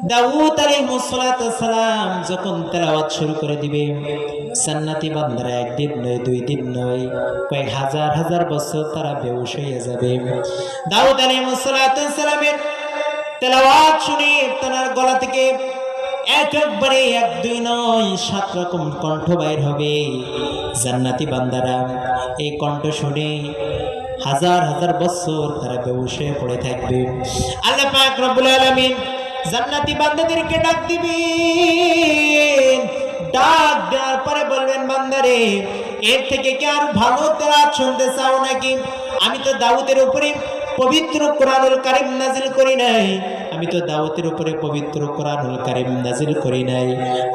দাউদ আলাইহিস সালাম যখন তেলাওয়াত শুরু করে দিবে, জান্নাতি বান্দারা একদিন নয়, দুই দিন নয়, কয়েক হাজার হাজার বছর তারা বেহুশ হয়ে যাবে। দাউদ আলাইহিস সালামের তেলাওয়াত শুনে তার গলা থেকে একবারে এক দুই নয় 7 রকম কণ্ঠ বাইর হবে। জান্নাতি বান্দারা এই কণ্ঠ শুনে হাজার হাজার বছর তারা বেহুশ হয়ে পড়ে থাকবে। আল্লাহ পাক রব্বুল আলামিন জান্নাতি বান্দাদেরকে ডাক দিবেন। ডাক দেওয়ার পরে বলবেন, বান্দারে এর থেকে কি আর ভালো তেলাওয়াত শুনতে চাও নাকি? আমি তো দাউদের উপরে পবিত্র কোরআনুল কারীম নাজিল করি নাই। আমি তো দাউদের উপরে পবিত্র কোরআনুল কারীম নাজিল করি নাই।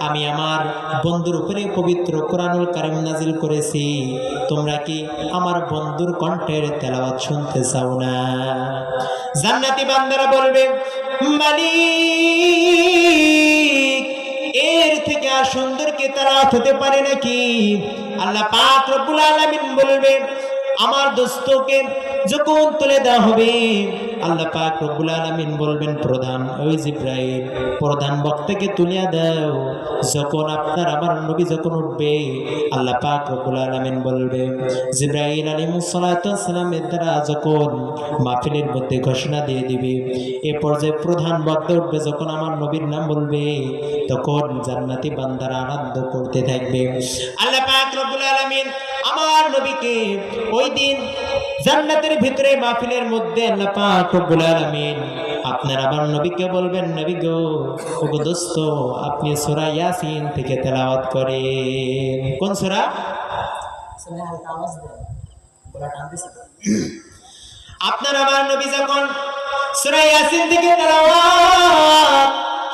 আমি আমার বন্ধুর উপরে পবিত্র কোরআনুল কারীম নাজিল করেছি। তোমরা কি আমার বন্ধুর কণ্ঠের তেলাওয়াত শুনতে চাও না? জান্নাতি বান্দারা বলবে, মালিক এর থেকে আর সুন্দর কি তেলাওয়াত হতে পারে নাকি? আল্লাহ পাক রব্বুল আলামিন বলবে, আমার দোস্তকে যখন তুলে দেওয়া হবে, আল্লাহ পাক রব্বুল আলামিন বলবেন, প্রধান ওই জিবরাইল প্রধান বক্তাকে তুলিয়া দাও। যখন আপনার আমার নবী যখন উঠবে, আল্লাহ পাক রব্বুল আলামিন বলবে, জিবরাইল আলাইহিস সালামের দ্বারা যখন মাহফিলের মধ্যে ঘোষণা দিয়ে দিবে, এ পর্যায়ে প্রধান বক্তা উঠবে, যখন আমার নবীর নাম বলবে, তখন জান্নাতি বান্দারা আনন্দ করতে থাকবে। আল্লাহ পাক রব্বুল আলামিন আমার নবীকে ওই দিন জান্নাতের ভিতরে মাহফিলের মধ্যে আল্লাহ পাক রব্বুল আলামিন আপনার আমার নবীকে বলবেন, নবী গো, ওগো দোস্ত, আপনি সূরা ইয়াসিন থেকে তেলাওয়াত করেন। কোন সূরা? আপনার আমার নবী যখন সূরা ইয়াসিন থেকে তেলাওয়াত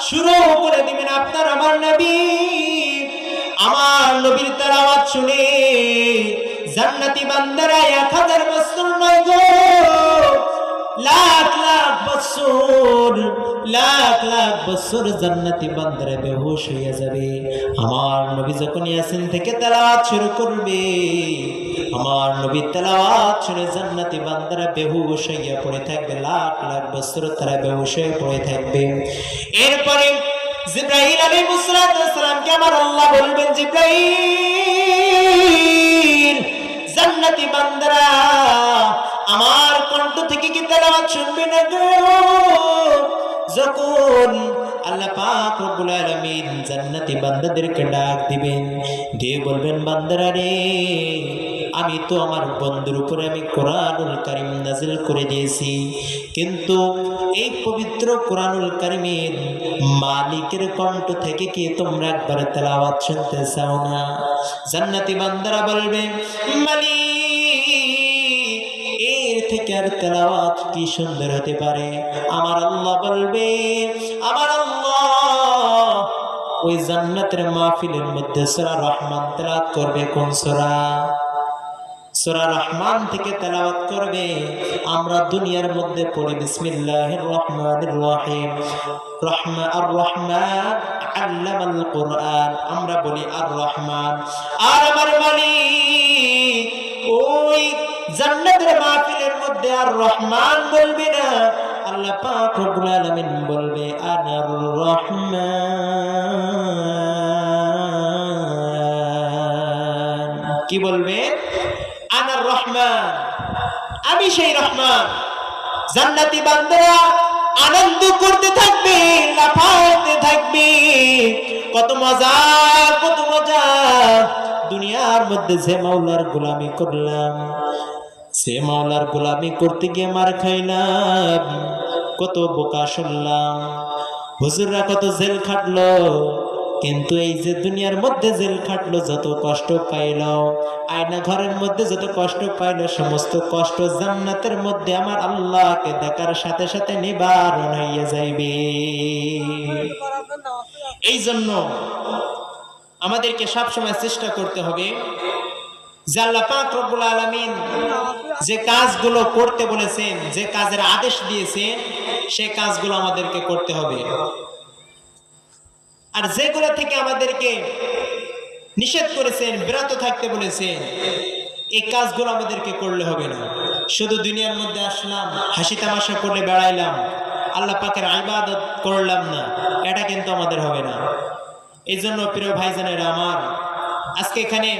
শুরু করে দিবেন, আপনার আমার নবীর তেলাওয়াত শুনে জান্নাতি বান্দারা 1000 বছর নয় গো, লাখ লাখ বছর জান্নাতি বান্দারা বেহুশ হয়ে যাবে। আমার নবী যখন ইয়াসিন থেকে তেলাওয়াত শুরু করবে, আমার নবী তেলাওয়াত শুনে জান্নাতি বান্দারা বেহুশ হয়ে পড়ে থাকবে, লাখ লাখ বছর তারা বেহুশ হয়ে পড়ে থাকবে। এরপরে জিবরাইল আলাইহিস সালামকে আমার আল্লাহ বলবেন, জিবরাইল জান্নাতি বান্দারা আমার কণ্ঠ থেকে কি তেলাওয়াত শুনবে না গো? যখন আল্লাহ পাক রব্বুল আলামিন জান্নাতি বান্দাদেরকে ডাক দিবেন, দিয়ে বলবেন, বান্দারা রে, আমি তো আমার বন্ধুর উপরে আমি কোরআনুল কারীম নাজিল করে দিয়েছি, কিন্তু এই পবিত্র কোরআনুল কারীমের মালিকের কণ্ঠ থেকে কি তোমরা একবার তেলাওয়াত শুনতে চাও না? জান্নাতি বান্দারা বলবে, মালিক এর থেকে আর তেলাওয়াত কি সুন্দর হতে পারে? আমার আল্লাহ বলবে, আমার আল্লাহ ওই জান্নাতের মাহফিলের মধ্যে সূরা রহমান তেলাওয়াত করবে। কোন সূরা? সূরা রহমান থেকে তেলাওয়াত করবে। আমরা দুনিয়ার মধ্যে পড়ি বিসমিল্লাহির রহমানির রহিম, আর রহমান আল্লামাল কোরআন, আমরা বলি আর রহমান। আর আমার মালিক ওই জান্নাতের মাহফিলের মধ্যে আর রহমান বলবে না, আল্লাহ পাক রব্বুল আলামিন বলবে আনার রহমান। কি বলবে? আনার রহমান, আমি সেই রহমান। জান্নাতি বান্দারা আনন্দ করতে থাকবে, লাফাতে থাকবে, কত মজা, কত মজা। দুনিয়ার মধ্যে যে মাওলার গোলামি করলাম, সে মাওলার গোলামি করতে গিয়ে মার খাইলাম, কত বোকা শুনলাম, হুজুররা কত জেল খাটলো, কিন্তু এই যে দুনিয়ার মধ্যে জেল খাটলো, যত কষ্ট পাইল, আয়না ঘরের মধ্যে যত কষ্ট পাইল, সমস্ত কষ্ট জান্নাতের মধ্যে আমার আল্লাহকে দেখার সাথে সাথে নিবারণ হইয়া যাইবে। এই জন্য আমাদেরকে সবসময় চেষ্টা করতে হবে যে আল্লাহ পাক রব্বুল আলামিন যে কাজগুলো করতে বলেছেন, যে কাজের আদেশ দিয়েছেন, সেই কাজগুলো আমাদেরকে করতে হবে। আর যেগুলো থেকে আমাদেরকে নিষেধ করেছেন, বিরত থাকতে বলেছেন, এই কাজগুলো আমাদেরকে করলে হবে না। শুধু দুনিয়ার মধ্যে আসলাম, হাসি তামাশা করে বেড়াইলাম, আল্লাহ পাকের ইবাদত করলাম না, এটা কিন্তু আমাদের হবে না। এই জন্য প্রিয় ভাইজানেরা আমার, আজকে এখানে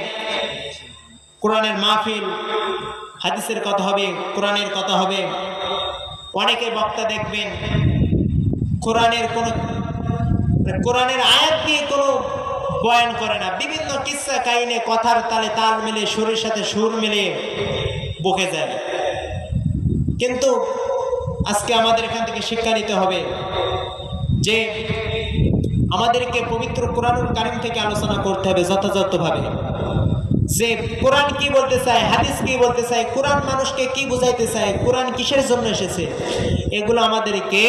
কোরআনের মাহফিল, হাদিসের কথা হবে, কোরআনের কথা হবে। অনেকে বক্তা দেখবেন কোরআনের আয়াত দিয়ে কোনো বয়ান করে না, বিভিন্ন কিসসা কাহিনী কথার তালে তাল মিলে সুরের সাথে সুর মিলে বকে যায়। কিন্তু আজকে আমাদের এখান থেকে শিক্ষা নিতে হবে যে আমাদেরকে পবিত্র কোরআনুল কারীম থেকে আলোচনা করতে হবে যথাযথভাবে, যে কোরআন কি বলতে চায়, হাদিস কি বলতে চায়, কোরআন মানুষকে কি বুঝাইতে চায়, কোরআন কিসের জন্য এসেছে, এগুলো আমাদেরকে